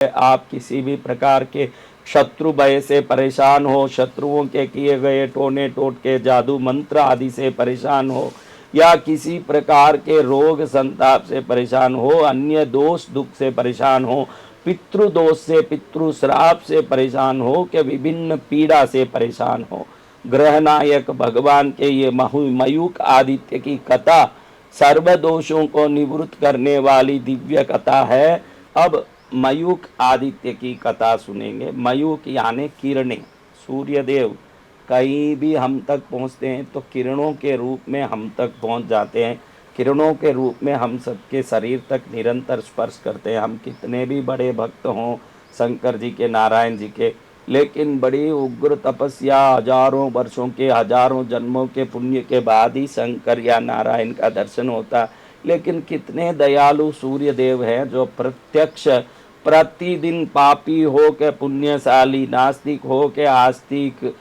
आप किसी भी प्रकार के शत्रु भय से परेशान हो, शत्रुओं के किए गए टोने टोटके जादू मंत्र आदि से परेशान हो, या किसी प्रकार के रोग संताप से परेशान हो, अन्य दोष दुख से परेशान हो, पितृ दोष से पितृ श्राप से परेशान हो, के विभिन्न पीड़ा से परेशान हो, ग्रहनायक भगवान के ये मयूख आदित्य की कथा सर्व दोषों को निवृत्त करने वाली दिव्य कथा है। अब मयूख आदित्य की कथा सुनेंगे। मयूख यानी किरणें। सूर्यदेव कहीं भी हम तक पहुंचते हैं तो किरणों के रूप में हम तक पहुंच जाते हैं। किरणों के रूप में हम सबके शरीर तक निरंतर स्पर्श करते हैं। हम कितने भी बड़े भक्त हों शंकर जी के, नारायण जी के, लेकिन बड़ी उग्र तपस्या, हजारों वर्षों के, हजारों जन्मों के पुण्य के बाद ही शंकर या नारायण का दर्शन होता। लेकिन कितने दयालु सूर्य देव हैं जो प्रत्यक्ष प्रतिदिन पापी हो के पुण्यशाली, नास्तिक हो के आस्तिक,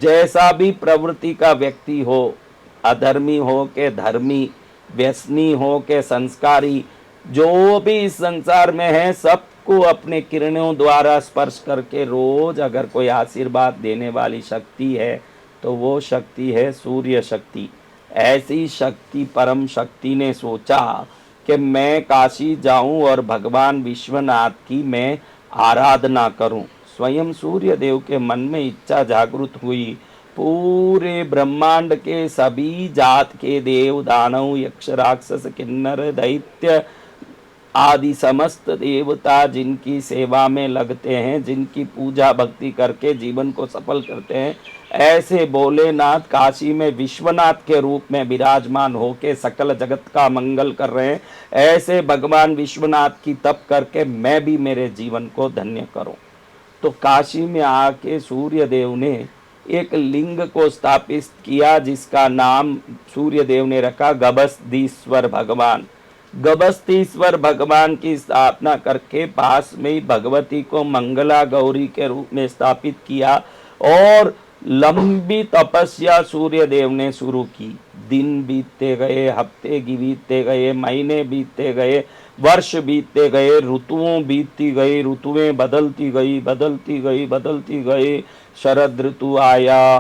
जैसा भी प्रवृत्ति का व्यक्ति हो, अधर्मी हो के धर्मी, व्यसनी हो के संस्कारी, जो भी इस संसार में है सबको अपने किरणों द्वारा स्पर्श करके रोज अगर कोई आशीर्वाद देने वाली शक्ति है तो वो शक्ति है सूर्य शक्ति। ऐसी शक्ति परम शक्ति ने सोचा कि मैं काशी जाऊं और भगवान विश्वनाथ की मैं आराधना करूं। स्वयं सूर्य देव के मन में इच्छा जागृत हुई। पूरे ब्रह्मांड के सभी जात के देव, दानव, यक्ष, राक्षस, किन्नर, दैत्य आदि समस्त देवता जिनकी सेवा में लगते हैं, जिनकी पूजा भक्ति करके जीवन को सफल करते हैं, ऐसे भोलेनाथ काशी में विश्वनाथ के रूप में विराजमान होके सकल जगत का मंगल कर रहे हैं। ऐसे भगवान विश्वनाथ की तप करके मैं भी मेरे जीवन को धन्य करूं। तो काशी में आके सूर्य देव ने एक लिंग को स्थापित किया जिसका नाम सूर्य देव ने रखा गभस्तीश्वर भगवान। गभस्तीश्वर भगवान की स्थापना करके पास में ही भगवती को मंगला गौरी के रूप में स्थापित किया और लंबी तपस्या सूर्य देव ने शुरू की। दिन बीतते गए, हफ्ते बीतते गए, महीने बीतते गए, वर्ष बीतते गए, ऋतुओं बीतती गई, ऋतुएं बदलती गई, बदलती गई, बदलती गई। शरद ऋतु आया,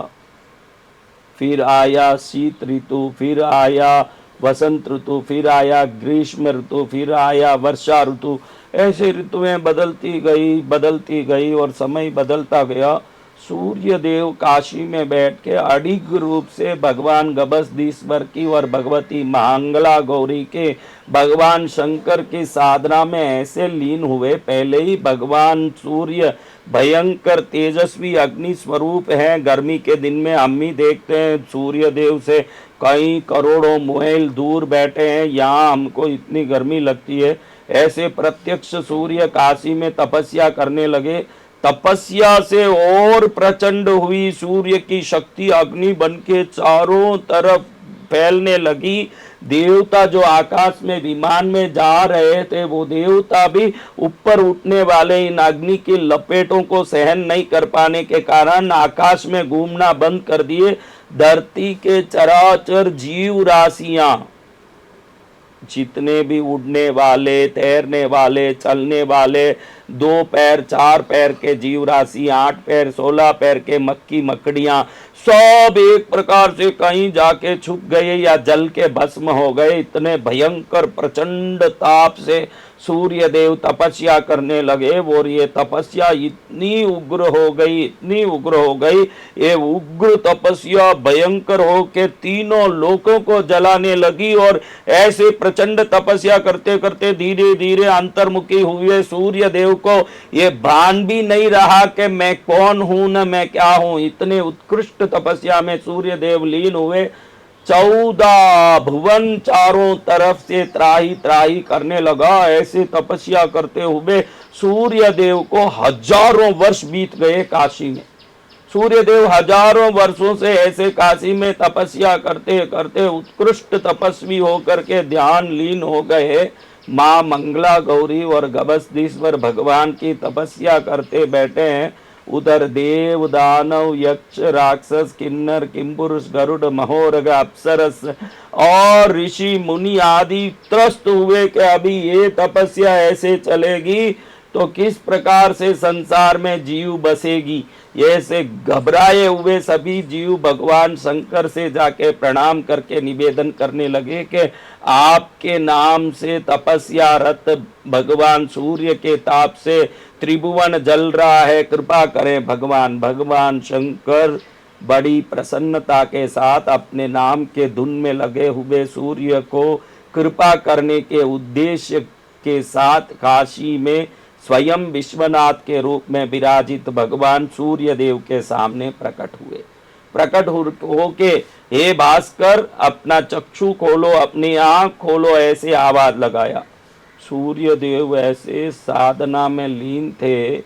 फिर आया शीत ऋतु, फिर आया वसंत ऋतु, फिर आया ग्रीष्म ऋतु, फिर आया वर्षा ऋतु। ऐसे ऋतुएं बदलती गई और समय बदलता गया। सूर्य देव काशी में बैठ के अडिग रूप से भगवान गभस्तीश्वर की और भगवती मंगला गौरी के, भगवान शंकर की साधना में ऐसे लीन हुए। पहले ही भगवान सूर्य भयंकर तेजस्वी अग्नि स्वरूप है। गर्मी के दिन में हम ही देखते हैं सूर्य देव से कई करोड़ों मील दूर बैठे हैं, यहाँ हमको इतनी गर्मी लगती है। ऐसे प्रत्यक्ष सूर्य काशी में तपस्या करने लगे। तपस्या से और प्रचंड हुई। सूर्य की शक्ति अग्नि बनके चारों तरफ फैलने लगी। देवता जो आकाश में विमान में जा रहे थे वो देवता भी ऊपर उठने वाले इन अग्नि की लपेटों को सहन नहीं कर पाने के कारण आकाश में घूमना बंद कर दिए। धरती के चराचर जीव राशियां, जितने भी उड़ने वाले, तैरने वाले, चलने वाले, 2 पैर 4 पैर के जीव राशि, 8 पैर 16 पैर के मक्खी मकड़ियां, सब एक प्रकार से कहीं जाके छुप गए या जल के भस्म हो गए। इतने भयंकर प्रचंड ताप से सूर्य देव तपस्या करने लगे और ये तपस्या इतनी उग्र हो गई, इतनी उग्र हो गई। ये उग्र तपस्या भयंकर हो के तीनों लोकों को जलाने लगी और ऐसे प्रचंड तपस्या करते करते धीरे धीरे अंतर्मुखी हुए सूर्य देव को ये भान भी नहीं रहा कि मैं कौन हूं न मैं क्या हूं। इतने उत्कृष्ट तपस्या में सूर्य देव लीन हुए। 14 भुवन चारों तरफ से त्राही त्राही करने लगा। ऐसे तपस्या करते हुए सूर्य देव को हजारों वर्ष बीत गए काशी में। सूर्य देव हजारों वर्षों से ऐसे काशी में तपस्या करते करते उत्कृष्ट तपस्वी होकर के ध्यान लीन हो गए। माँ मंगला गौरी और गभस्तीश्वर भगवान की तपस्या करते बैठे हैं। उधर देव, दानव, यक्ष, राक्षस, किन्नर, किंपुरुष, गरुड़, महोरग, अप्सरस और ऋषि मुनि आदि त्रस्त हुए कि अभी ये तपस्या ऐसे चलेगी तो किस प्रकार से संसार में जीव बसेगी। ऐसे घबराए हुए सभी जीव भगवान शंकर से जाके प्रणाम करके निवेदन करने लगे कि आपके नाम से तपस्या रत भगवान सूर्य के ताप से त्रिभुवन जल रहा है, कृपा करें भगवान। भगवान शंकर बड़ी प्रसन्नता के साथ अपने नाम के धुन में लगे हुए सूर्य को कृपा करने के उद्देश्य के साथ काशी में स्वयं विश्वनाथ के रूप में विराजित भगवान सूर्य देव के सामने प्रकट हुए। प्रकट होके हे भास्कर अपना चक्षु खोलो, अपनी आंख खोलो, ऐसे आवाज लगाया। सूर्य देव ऐसे साधना में लीन थे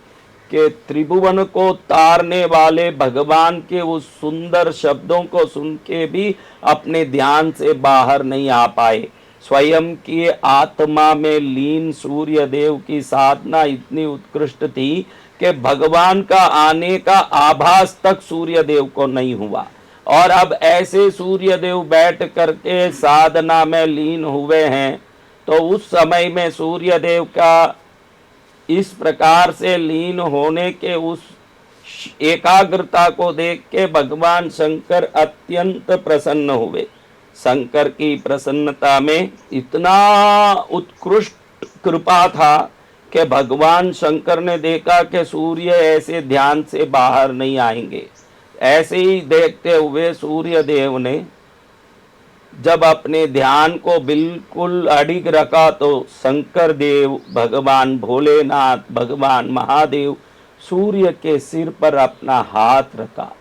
कि त्रिभुवन को तारने वाले भगवान के उस सुंदर शब्दों को सुन के भी अपने ध्यान से बाहर नहीं आ पाए। स्वयं की आत्मा में लीन सूर्य देव की साधना इतनी उत्कृष्ट थी कि भगवान का आने का आभास तक सूर्य देव को नहीं हुआ। और अब ऐसे सूर्य देव बैठ करके साधना में लीन हुए हैं, तो उस समय में सूर्य देव का इस प्रकार से लीन होने के उस एकाग्रता को देख के भगवान शंकर अत्यंत प्रसन्न हुए। शंकर की प्रसन्नता में इतना उत्कृष्ट कृपा था कि भगवान शंकर ने देखा कि सूर्य ऐसे ध्यान से बाहर नहीं आएंगे। ऐसे ही देखते हुए सूर्य देव ने जब अपने ध्यान को बिल्कुल अडिग रखा तो शंकर देव, भगवान भोलेनाथ, भगवान महादेव सूर्य के सिर पर अपना हाथ रखा।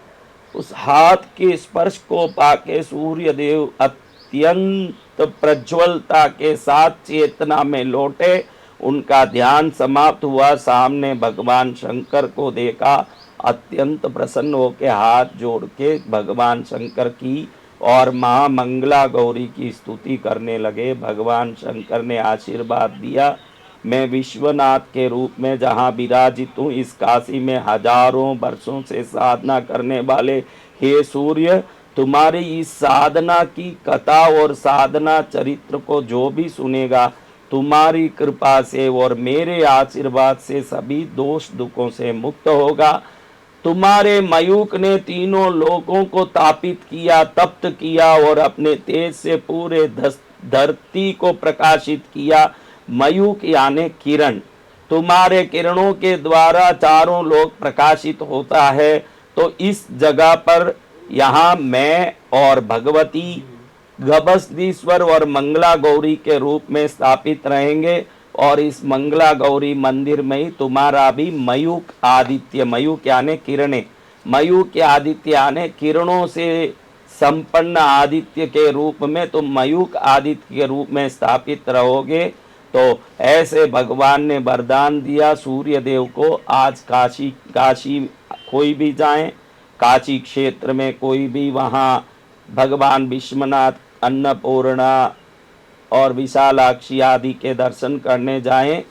उस हाथ के स्पर्श को पाके सूर्य देव अत्यंत प्रज्वलता के साथ चेतना में लौटे। उनका ध्यान समाप्त हुआ, सामने भगवान शंकर को देखा, अत्यंत प्रसन्न होकर हाथ जोड़ के भगवान शंकर की और मां मंगला गौरी की स्तुति करने लगे। भगवान शंकर ने आशीर्वाद दिया, मैं विश्वनाथ के रूप में जहाँ विराजित हूँ इस काशी में हजारों वर्षों से साधना करने वाले हे सूर्य, तुम्हारी इस साधना की कथा और साधना चरित्र को जो भी सुनेगा तुम्हारी कृपा से और मेरे आशीर्वाद से सभी दोष दुखों से मुक्त होगा। तुम्हारे मयूक ने तीनों लोकों को तापित किया, तप्त किया और अपने तेज से पूरे धरती को प्रकाशित किया। मयूक यानी किरण, तुम्हारे किरणों के द्वारा चारों लोक प्रकाशित होता है। तो इस जगह पर यहाँ मैं और भगवती गभस्तीश्वर और मंगला गौरी के रूप में स्थापित रहेंगे और इस मंगला गौरी मंदिर में ही तुम्हारा भी मयूक आदित्य, मयूक यानी किरणें, मयूक आदित्य यानी किरणों से संपन्न आदित्य के रूप में तुम मयूक आदित्य के रूप में स्थापित रहोगे। तो ऐसे भगवान ने वरदान दिया सूर्य देव को। आज काशी कोई भी जाए, काशी क्षेत्र में कोई भी वहाँ भगवान विश्वनाथ, अन्नपूर्णा और विशालाक्षी आदि के दर्शन करने जाएं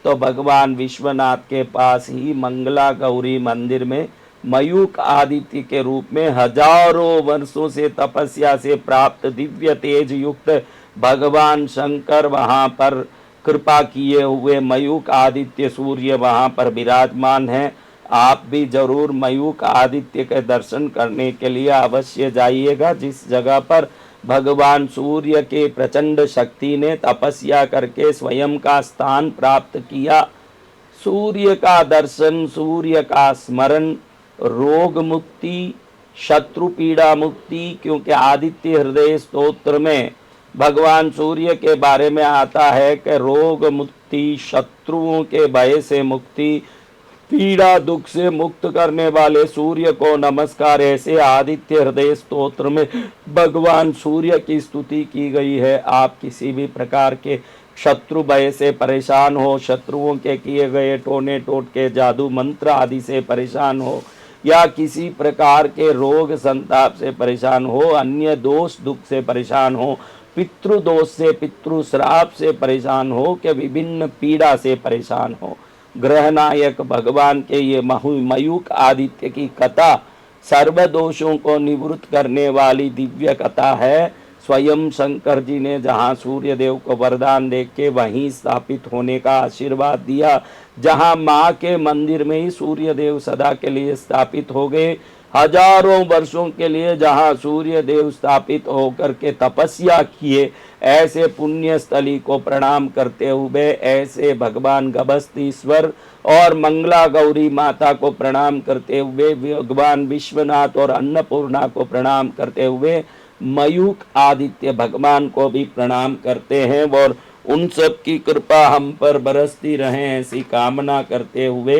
तो भगवान विश्वनाथ के पास ही मंगला गौरी मंदिर में मयूक आदित्य के रूप में हजारों वर्षों से तपस्या से प्राप्त दिव्य तेज युक्त भगवान शंकर वहाँ पर कृपा किए हुए मयूक आदित्य सूर्य वहाँ पर विराजमान हैं। आप भी जरूर मयूक आदित्य के दर्शन करने के लिए अवश्य जाइएगा। जिस जगह पर भगवान सूर्य के प्रचंड शक्ति ने तपस्या करके स्वयं का स्थान प्राप्त किया। सूर्य का दर्शन, सूर्य का स्मरण, रोग मुक्ति, शत्रु पीड़ा मुक्ति, क्योंकि आदित्य हृदय स्तोत्र में भगवान सूर्य के बारे में आता है कि रोग मुक्ति, शत्रुओं के भय से मुक्ति, पीड़ा दुख से मुक्त करने वाले सूर्य को नमस्कार। ऐसे आदित्य हृदय स्तोत्र में भगवान सूर्य की स्तुति की गई है। आप किसी भी प्रकार के शत्रु भय से परेशान हो, शत्रुओं के किए गए टोने टोटके जादू मंत्र आदि से परेशान हो, या किसी प्रकार के रोग संताप से परेशान हो, अन्य दोष दुख से परेशान हो, पितृ दोष से, पितृ श्राप से परेशान हो, कि विभिन्न पीड़ा से परेशान हो, ग्रहनायक भगवान के ये मयूक आदित्य की कथा सर्व दोषों को निवृत्त करने वाली दिव्य कथा है। स्वयं शंकर जी ने जहाँ सूर्य देव को वरदान दे के वहीं स्थापित होने का आशीर्वाद दिया, जहाँ माँ के मंदिर में ही सूर्य देव सदा के लिए स्थापित हो गए, हजारों वर्षों के लिए जहाँ सूर्य देव स्थापित होकर के तपस्या किए, ऐसे पुण्य स्थली को प्रणाम करते हुए, ऐसे भगवान गभस्तीश्वर और मंगला गौरी माता को प्रणाम करते हुए, भगवान विश्वनाथ और अन्नपूर्णा को प्रणाम करते हुए, मयूख आदित्य भगवान को भी प्रणाम करते हैं और उन सब की कृपा हम पर बरसती रहे, ऐसी कामना करते हुए